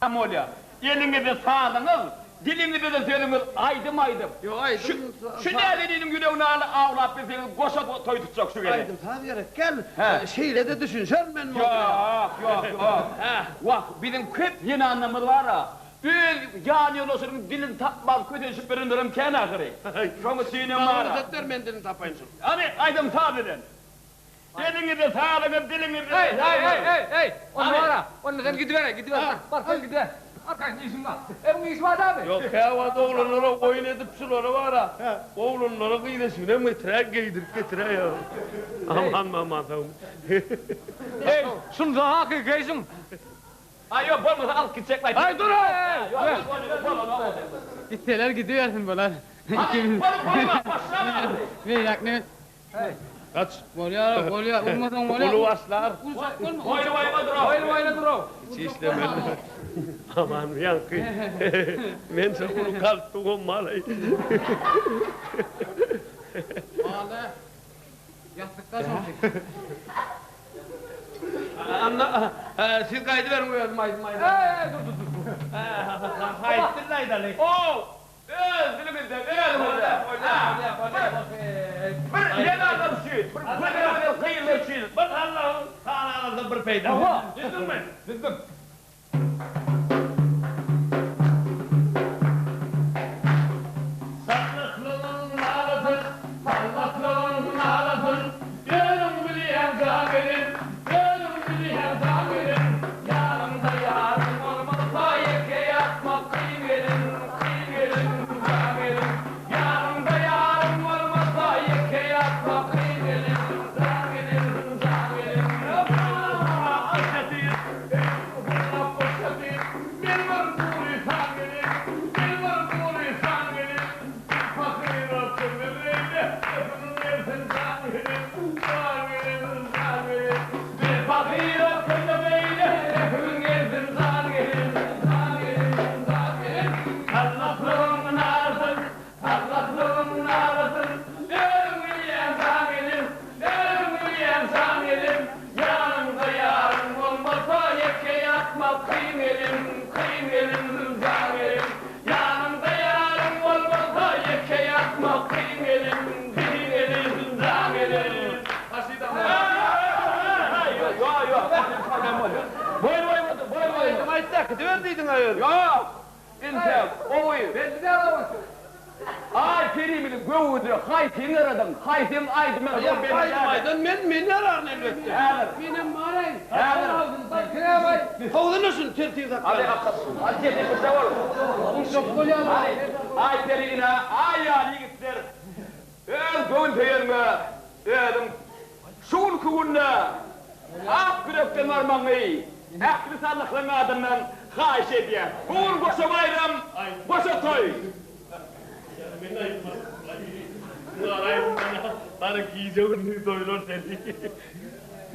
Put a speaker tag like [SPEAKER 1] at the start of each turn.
[SPEAKER 1] Amolya, elinize sağlığınız, dilinize de söylüğünüz aydım.
[SPEAKER 2] Yo aydım.
[SPEAKER 1] Şu nerelinin yüreğini ağlap bizi koşa toy tutacak şu gene.
[SPEAKER 2] Aydım tabi gerek gel.
[SPEAKER 1] He.
[SPEAKER 2] Şeyle de düşünsen ben mi
[SPEAKER 1] Yok. Bak bizim köp yeni anlamı var ha. Bir yani olsun dilin tapmaz kötü birindiririm kenarı. Şunu sinem var ha.
[SPEAKER 2] Hazretler mendilini tapayın şunu.
[SPEAKER 1] Hani aydım sabidin. Elinize sağlığınız, dilinize
[SPEAKER 3] Hey! Onu var ha, onu sen gidiver. Bak sen gidiver. Arkadaşın işin var. Bunun işi var abi.
[SPEAKER 2] Yok ya vada oğlanlara oyun edip şunlara var ha. Oğlanlara kıydesine metrek giydirip getire ya. Aman.
[SPEAKER 3] Hey, şunu da hakkı geysin.
[SPEAKER 1] Ay yok olmasa al gidecek lan.
[SPEAKER 3] Ay dur!
[SPEAKER 1] Yok.
[SPEAKER 4] İsteler gidiyorsun bunlar.
[SPEAKER 1] Hadi başlama.
[SPEAKER 4] Bir dakika.
[SPEAKER 2] Kaç.
[SPEAKER 4] Golya, vurmadan golya.
[SPEAKER 2] Kolu vaslar.
[SPEAKER 1] Oyna dur o.
[SPEAKER 2] Hiç istemem. Aman yankı. Ben sana kalktım malayı.
[SPEAKER 4] Ağla. Yastıkta çok.
[SPEAKER 2] Anla, siz kaydı vermiyorsunuz maydım.
[SPEAKER 3] Dur.
[SPEAKER 2] Hayırdır laydalı.
[SPEAKER 1] Oo! Dilimizde, bir yeni adam şey. Bir kıyılı şey.
[SPEAKER 2] Bak Allah'ım sağlığınızda bir peyda.
[SPEAKER 1] Düzdün mü? Düzdün.
[SPEAKER 2] Sallaklığın ağlasın, yarım biliyen zahirin, yanımda yarım olmazsa yeke yatmak kıyım verin, zahirin, yanımda yarım olmazsa yeke yatmak kıyım verin, zahirin, aşadır, poşadır, bir var buri sangirin, fakir olsun bebeğine, öpünün versin zahirin, bir fakir olsun bebeğine, öpünün versin zahirin, Allah'ın ağrısın, ölmeyen zahirin, yanımda yarım olmasa yeke yatmak kıymelim, zahirin, yanımda yarım olmasa yeke yatmak kıymelim, zahirin.
[SPEAKER 1] Yok. Boy.
[SPEAKER 2] Maytak, diverdiydin ayol.
[SPEAKER 1] Yok. İnsan, oy.
[SPEAKER 3] Ben de alamazsın.
[SPEAKER 1] Ay kerimini göğüdü, haytin aradım. Haytin aydım.
[SPEAKER 2] Aydın men yarar elbette.
[SPEAKER 4] Benim marayım.
[SPEAKER 3] Kine bay.
[SPEAKER 2] Havlanırsın tertip
[SPEAKER 1] Hadi gidin bir şey var.
[SPEAKER 4] Çok golya.
[SPEAKER 1] Ay terine, ay ya yigitler. Göğün teyirme. Dedim. Şun kuvunna. Ak gürekten varmanı. Ak lisanlıkların adından haş ediyor. Kuvun koşa bayram, koşa toy.
[SPEAKER 2] Bana giyeceğini doyurur seni.